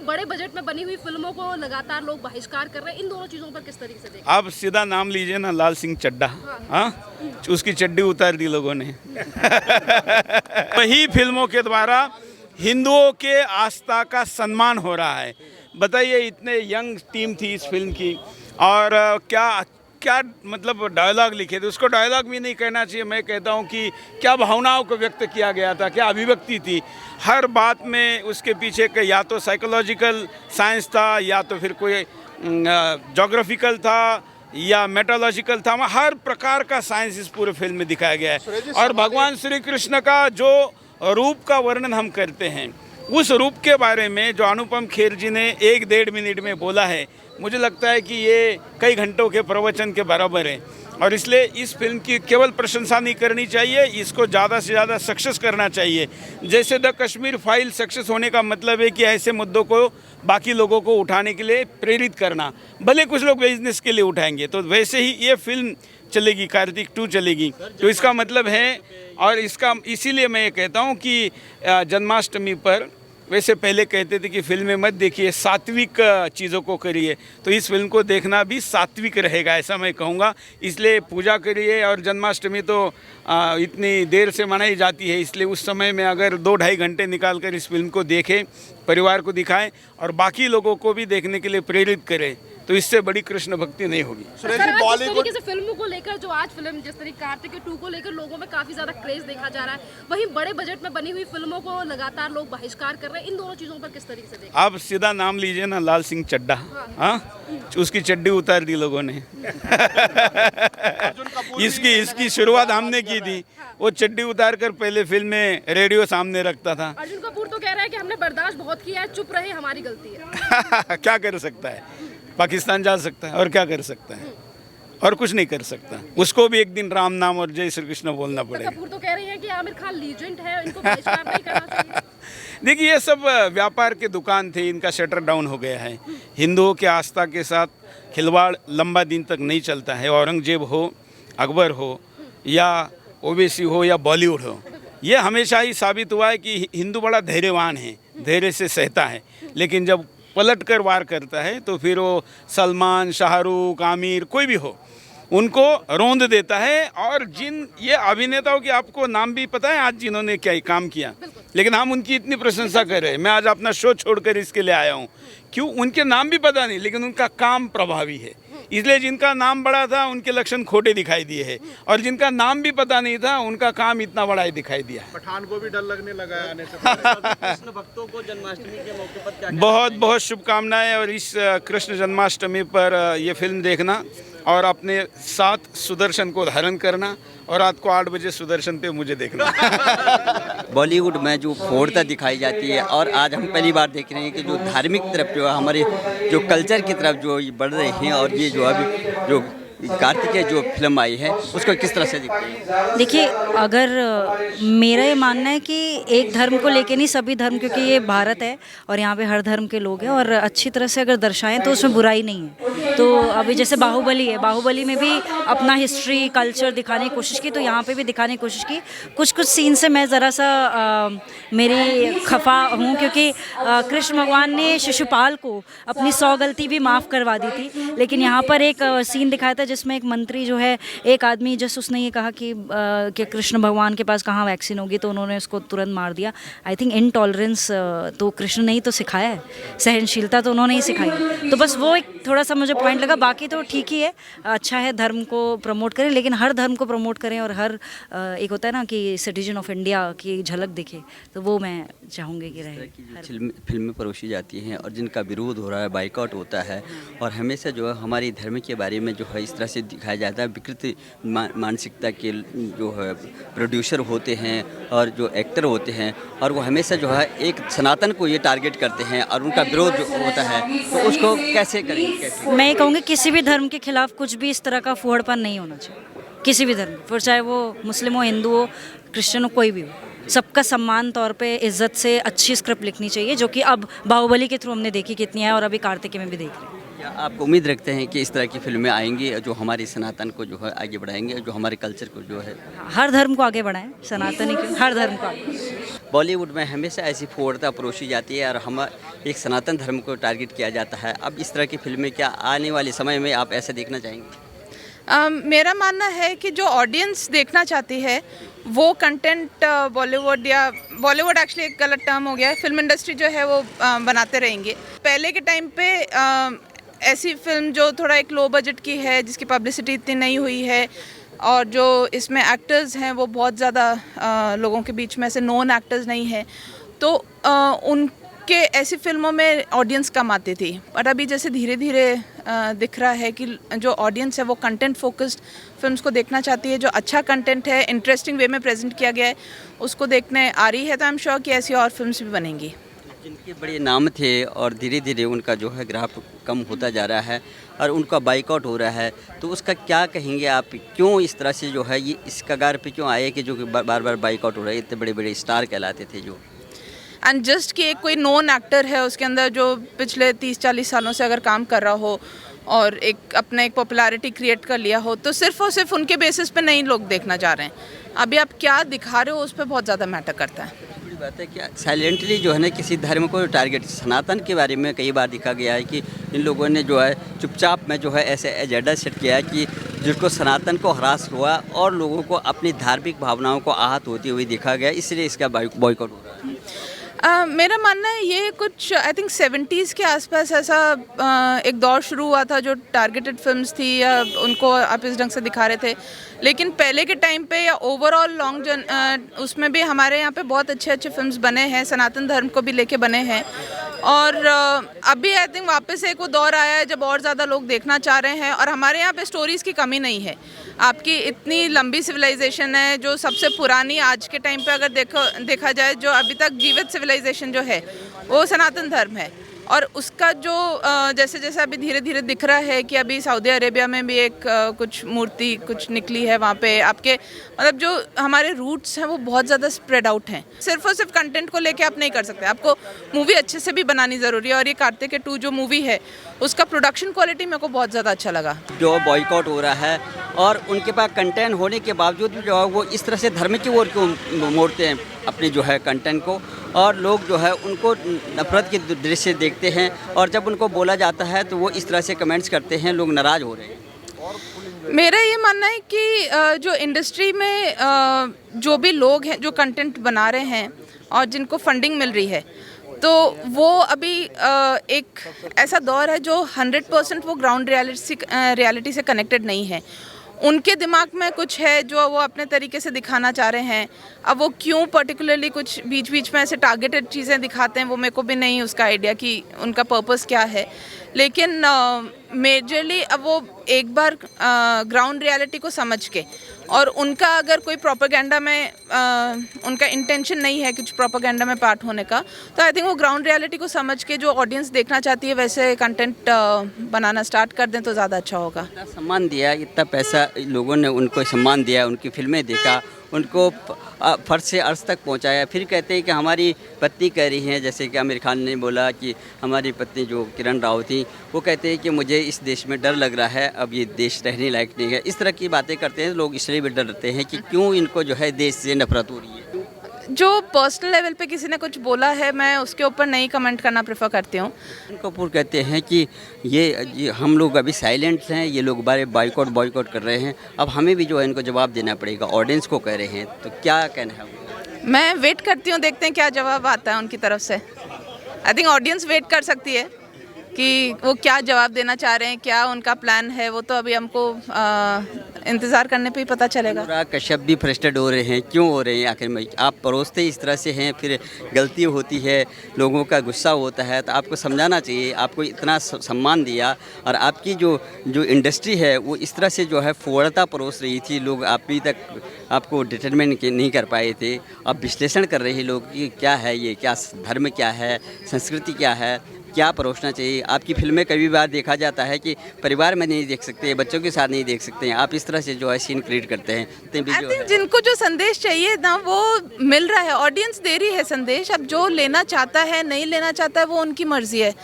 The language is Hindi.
बड़े बजट में बनी हुई फिल्मों को लगातार लोग बहिष्कार कर रहे हैं, इन दोनों चीजों पर किस तरीके से देखते आप सीधा नाम लीजिए ना, लाल सिंह चड्ढा। हाँ, उसकी चड्डी उतार दी लोगों ने। वही फिल्मों के द्वारा हिंदुओं के आस्था का सम्मान हो रहा है। बताइए, इतने यंग टीम थी इस फिल्म की, और क्या क्या मतलब डायलॉग लिखे थे। उसको डायलॉग भी नहीं कहना चाहिए, मैं कहता हूँ कि क्या भावनाओं को व्यक्त किया गया था, क्या अभिव्यक्ति थी। हर बात में उसके पीछे के या तो साइकोलॉजिकल साइंस था, या तो फिर कोई जोग्राफिकल था, या मेटालॉजिकल था। हर प्रकार का साइंस इस पूरे फिल्म में दिखाया गया है। और भगवान श्री कृष्ण का जो रूप का वर्णन हम करते हैं, उस रूप के बारे में जो अनुपम खेर जी ने 1-1.5 मिनट में बोला है, मुझे लगता है कि ये कई घंटों के प्रवचन के बराबर है। और इसलिए इस फिल्म की केवल प्रशंसा नहीं करनी चाहिए, इसको ज़्यादा से ज़्यादा सक्सेस करना चाहिए। जैसे द कश्मीर फाइल सक्सेस होने का मतलब है कि ऐसे मुद्दों को बाकी लोगों को उठाने के लिए प्रेरित करना। भले कुछ लोग बिजनेस के लिए उठाएंगे, तो वैसे ही ये फिल्म चलेगी, कार्तिक 2 चलेगी। तो इसका मतलब है, और इसका इसीलिए मैं ये कहता हूँ कि जन्माष्टमी पर, वैसे पहले कहते थे कि फिल्में मत देखिए, सात्विक चीज़ों को करिए, तो इस फिल्म को देखना भी सात्विक रहेगा, ऐसा मैं कहूँगा। इसलिए पूजा करिए। और जन्माष्टमी तो इतनी देर से मनाई जाती है, इसलिए उस समय में अगर 2-2.5 घंटे निकाल कर इस फिल्म को देखें, परिवार को दिखाएं और बाकी लोगों को भी देखने के लिए प्रेरित करें, तो इससे बड़ी कृष्ण भक्ति नहीं होगी। बॉलीवुड से फिल्मों को लेकर, जो आज फिल्म जिस तरीके कार्तिक 2 को लेकर लोगों में काफी ज्यादा क्रेज देखा जा रहा है, वहीं बड़े बजट में बनी हुई फिल्मों को लगातार लोग बहिष्कार कर रहे हैं, इन दोनों चीजों पर किस तरीके से देखते हैं? आप सीधा नाम लीजिए ना, लाल सिंह चड्ढा। हाँ, उसकी चड्डी उतार दी लोगों ने। इसकी शुरुआत हमने की थी। वो चड्डी उतार कर पहले फिल्म में रेडियो सामने रखता था। अर्जुन कपूर तो कह रहा है कि हमने बर्दाश्त बहुत किया है, चुप रहे, हमारी गलती है। क्या कर सकता है, पाकिस्तान जा सकता है और क्या कर सकता है, और कुछ नहीं कर सकता। उसको भी एक दिन राम नाम और जय श्री कृष्ण बोलना पड़ेगा। कपूर तो कह रही हैं कि आमिर खान लीजेंड है, इनको बहिष्कार नहीं करना चाहिए। देखिए, ये सब व्यापार के दुकान थे, इनका शटर डाउन हो गया है। हिंदुओं के आस्था के साथ खिलवाड़ लंबा दिन तक नहीं चलता है। औरंगजेब हो, अकबर हो, या ओवैसी हो, या बॉलीवुड हो, ये हमेशा ही साबित हुआ है कि हिंदू बड़ा धैर्यवान है, धैर्य से सहता है। लेकिन जब पलट कर वार करता है तो फिर वो सलमान, शाहरुख, आमिर, कोई भी हो, उनको रौंद देता है। और जिन ये अभिनेताओं की आपको नाम भी पता है आज जिन्होंने क्या काम किया, लेकिन हम उनकी इतनी प्रशंसा कर रहे हैं। मैं आज अपना शो छोड़कर इसके लिए आया हूँ। क्यों? उनके नाम भी पता नहीं, लेकिन उनका काम प्रभावी है। इसलिए जिनका नाम बड़ा था उनके लक्षण खोटे दिखाई दिए हैं, और जिनका नाम भी पता नहीं था उनका काम इतना बड़ा ही दिखाई दिया है। पठान को भी डर लगने लगा आने से पहले। कृष्ण भक्तों को जन्माष्टमी के मौके पर क्या बहुत बहुत शुभकामनाएं। और इस कृष्ण जन्माष्टमी पर ये फिल्म देखना और अपने साथ सुदर्शन को धारण करना, और रात को 8 बजे सुदर्शन पे मुझे देखना। बॉलीवुड में जो फोड़ता दिखाई जाती है, और आज हम पहली बार देख रहे हैं कि जो धार्मिक तरफ जो है, हमारे जो कल्चर की तरफ जो बढ़ रहे हैं, और ये जो अभी जो कार्तिकेय जो फिल्म आई है उसको किस तरह से देखते हैं? देखिए, अगर मेरा ये मानना है कि एक धर्म को लेके नहीं, सभी धर्म, क्योंकि ये भारत है और यहाँ पे हर धर्म के लोग हैं, और अच्छी तरह से अगर दर्शाएं तो उसमें बुराई नहीं है। तो अभी जैसे बाहुबली है, बाहुबली में भी अपना हिस्ट्री कल्चर दिखाने की कोशिश की, तो यहाँ पे भी दिखाने की कोशिश की। कुछ कुछ सीन से मैं ज़रा सा मेरी खफा हूँ, क्योंकि कृष्ण भगवान ने शिशुपाल को अपनी 100 गलती भी माफ़ करवा दी थी। लेकिन यहाँ पर एक सीन दिखाया था जिसमें एक मंत्री जो है, एक आदमी जस्ट उसने ये कहा कि कृष्ण भगवान के पास कहाँ वैक्सीन होगी, तो उन्होंने उसको तुरंत मार दिया। आई थिंक इनटॉलरेंस तो कृष्ण ने ही तो सिखाया है, सहनशीलता तो उन्होंने ही सिखाई है। तो बस वो एक थोड़ा सा मुझे पॉइंट लगा। बाकी तो ठीक ही है, अच्छा है, धर्म को प्रमोट करें, लेकिन हर धर्म को प्रमोट करें, और हर एक होता है ना कि सिटीजन ऑफ इंडिया की झलक दिखे, तो वो मैं चाहूँगी कि रहे। फिल्में परोसी जाती हैं और जिनका विरोध हो रहा है, बाइकआउट होता है, और हमेशा जो है हमारी धर्म के बारे में जो है इस तरह से दिखाया जाता है। विकृत मानसिकता के जो है प्रोड्यूसर होते हैं और जो एक्टर होते हैं, और वो हमेशा जो है एक सनातन को ये टारगेट करते हैं, और उनका विरोध जो होता है, तो उसको कैसे करेंगे? मैं ये कहूँगी किसी भी धर्म के खिलाफ कुछ भी इस तरह का फुहड़पन नहीं होना चाहिए, किसी भी धर्म, फिर चाहे वो मुस्लिम हो, हिंदू हो, क्रिश्चियन हो, कोई भी हो। सबका सम्मान तौर पे इज्जत से अच्छी स्क्रिप्ट लिखनी चाहिए, जो कि अब बाहुबली के थ्रू हमने देखी कितनी है, और अभी कार्तिकेय में भी देख रहे हैं। क्या आप उम्मीद रखते हैं कि इस तरह की फिल्में आएंगी जो हमारी सनातन को जो है आगे बढ़ाएंगे, जो हमारे कल्चर को जो है? हर धर्म को आगे बढ़ाएं, सनातनी क्यों, हर धर्म को आगे। बॉलीवुड में हमेशा ऐसी फोड़ता परोसी जाती है और हम एक सनातन धर्म को टारगेट किया जाता है। अब इस तरह की फिल्में क्या आने वाले समय में आप ऐसा देखना चाहेंगे? मेरा मानना है कि जो ऑडियंस देखना चाहती है वो कंटेंट बॉलीवुड या बॉलीवुड एक्चुअली एक गलत टर्म हो गया है, फिल्म इंडस्ट्री जो है वो बनाते रहेंगे। पहले के टाइम पे ऐसी फिल्म जो थोड़ा एक लो बजट की है, जिसकी पब्लिसिटी इतनी नहीं हुई है और जो इसमें एक्टर्स हैं वो बहुत ज़्यादा लोगों के बीच में ऐसे नोन एक्टर्स नहीं है, तो उनके ऐसी फिल्मों में ऑडियंस कम आती थी। पर अभी जैसे धीरे धीरे दिख रहा है कि जो ऑडियंस है वो कंटेंट फोकस्ड फिल्म्स को देखना चाहती है, जो अच्छा कंटेंट है, इंटरेस्टिंग वे में प्रेजेंट किया गया है, उसको देखने आ रही है। तो आई एम श्योर कि ऐसी और फिल्म्स भी बनेंगी। जिनके बड़े नाम थे और धीरे धीरे उनका जो है ग्राफ कम होता जा रहा है और उनका बाइकआउट हो रहा है, तो उसका क्या कहेंगे आप? क्यों इस तरह से जो है ये इस कगार पे क्यों आए कि जो कि बार बार बाइकआउट हो रहा है? इतने बड़े बड़े स्टार कहलाते थे जो, एंड जस्ट कि एक कोई नोन एक्टर है उसके अंदर जो पिछले 30-40 सालों से अगर काम कर रहा हो और एक अपने एक पॉपुलैरिटी क्रिएट कर लिया हो, तो सिर्फ और सिर्फ उनके बेसिस पे नहीं लोग देखना चाह रहे हैं। अभी आप क्या दिखा रहे हो उस पर बहुत ज़्यादा मैटर करता है। बड़ी बात है कि साइलेंटली जो है ना किसी धर्म को टारगेट, सनातन के बारे में कई बार देखा गया है कि इन लोगों ने जो है चुपचाप में जो है ऐसे एजेंडा सेट किया है कि जिसको सनातन को हरास हुआ और लोगों को अपनी धार्मिक भावनाओं को आहत होती हुई देखा गया, इसलिए इसका बॉयकॉट हो रहा है। मेरा मानना है ये कुछ आई थिंक 70s के आसपास ऐसा एक दौर शुरू हुआ था जो टारगेटेड फिल्म्स थी या उनको आप इस ढंग से दिखा रहे थे। लेकिन पहले के टाइम पे या ओवरऑल लॉन्ग उसमें भी हमारे यहाँ पे बहुत अच्छे अच्छे फिल्म्स बने हैं, सनातन धर्म को भी लेके बने हैं। और अभी आई थिंक वापस एक वो दौर आया है जब और ज़्यादा लोग देखना चाह रहे हैं। और हमारे यहाँ पे स्टोरीज़ की कमी नहीं है। आपकी इतनी लंबी सिविलाइजेशन है, जो सबसे पुरानी आज के टाइम पे अगर देखा जाए जो अभी तक जीवित सिविलाइजेशन जो है वो सनातन धर्म है। और उसका जो जैसे जैसे अभी धीरे धीरे दिख रहा है कि अभी सऊदी अरेबिया में भी एक कुछ मूर्ति कुछ निकली है, वहाँ पे आपके मतलब जो हमारे रूट्स हैं वो बहुत ज़्यादा स्प्रेड आउट हैं। सिर्फ और सिर्फ कंटेंट को लेके आप नहीं कर सकते, आपको मूवी अच्छे से भी बनानी ज़रूरी है। और ये कार्तिकेय 2 जो मूवी है उसका प्रोडक्शन क्वालिटी मेरे को बहुत ज़्यादा अच्छा लगा। जो बॉयकॉट हो रहा है और उनके पास कंटेंट होने के बावजूद भी जो है वो इस तरह से धर्म की ओर क्यों मोड़ते हैं अपने जो है कंटेंट को, और लोग जो है उनको नफरत के दृष्टि से देखते हैं और जब उनको बोला जाता है तो वो इस तरह से कमेंट्स करते हैं, लोग नाराज़ हो रहे हैं। मेरा ये मानना है कि जो इंडस्ट्री में जो भी लोग हैं जो कंटेंट बना रहे हैं और जिनको फंडिंग मिल रही है, तो वो अभी एक ऐसा दौर है जो 100% वो ग्राउंड रियलिटी से कनेक्टेड नहीं है। उनके दिमाग में कुछ है जो वो अपने तरीके से दिखाना चाह रहे हैं। अब वो क्यों पर्टिकुलरली कुछ बीच बीच में ऐसे टारगेटेड चीज़ें दिखाते हैं वो मेरे को भी नहीं उसका आइडिया कि उनका पर्पस क्या है। लेकिन मेजरली अब वो एक बार ग्राउंड रियलिटी को समझ के, और उनका अगर कोई प्रोपेगेंडा में उनका इंटेंशन नहीं है कुछ प्रोपेगेंडा में पार्ट होने का, तो आई थिंक वो ग्राउंड रियलिटी को समझ के जो ऑडियंस देखना चाहती है वैसे कंटेंट बनाना स्टार्ट कर दें तो ज़्यादा अच्छा होगा। इतना सम्मान दिया, इतना पैसा लोगों ने उनको सम्मान दिया, उनकी फिल्में देखा, उनको फर्श से अर्श तक पहुंचाया, फिर कहते हैं कि हमारी पत्नी कह रही हैं, जैसे कि आमिर खान ने बोला कि हमारी पत्नी जो किरण राव थी वो कहते हैं कि मुझे इस देश में डर लग रहा है, अब ये देश रहने लायक नहीं है। इस तरह की बातें करते हैं लोग, इसलिए भी डरते हैं कि क्यों इनको जो है देश से नफरत हो रही है। जो पर्सनल लेवल पे किसी ने कुछ बोला है मैं उसके ऊपर नहीं कमेंट करना प्रेफर करती हूँ। कपूर कहते हैं कि ये हम लोग अभी साइलेंट हैं, ये लोग बारे बॉयकॉट कर रहे हैं, अब हमें भी जो है इनको जवाब देना पड़ेगा, ऑडियंस को कह रहे हैं, तो क्या कहना है? मैं वेट करती हूँ, देखते हैं क्या जवाब आता है उनकी तरफ से। आई थिंक ऑडियंस वेट कर सकती है कि वो क्या जवाब देना चाह रहे हैं, क्या उनका प्लान है, वो तो अभी हमको इंतज़ार करने पे ही पता चलेगा। अनुराग कश्यप भी फ्रस्ट्रेट हो रहे हैं, क्यों हो रहे हैं? आखिर में आप परोसते इस तरह से हैं, फिर गलती होती है, लोगों का गुस्सा होता है, तो आपको समझाना चाहिए। आपको इतना सम्मान दिया और आपकी जो इंडस्ट्री है वो इस तरह से जो है फोड़ता परोस रही थी, लोग अभी तक आपको डिटरमिन नहीं कर पाए थे। अब विश्लेषण कर रहे हैं लोग कि क्या है ये, क्या धर्म क्या है, संस्कृति क्या है, क्या परोसना चाहिए। आपकी फिल्में कभी बार देखा जाता है कि परिवार में नहीं देख सकते, बच्चों के साथ नहीं देख सकते हैं, आप इस तरह से जो है सीन क्रिएट करते हैं। जिनको जो संदेश चाहिए ना वो मिल रहा है, ऑडियंस दे रही है संदेश। अब जो लेना चाहता है नहीं लेना चाहता है वो उनकी मर्जी है।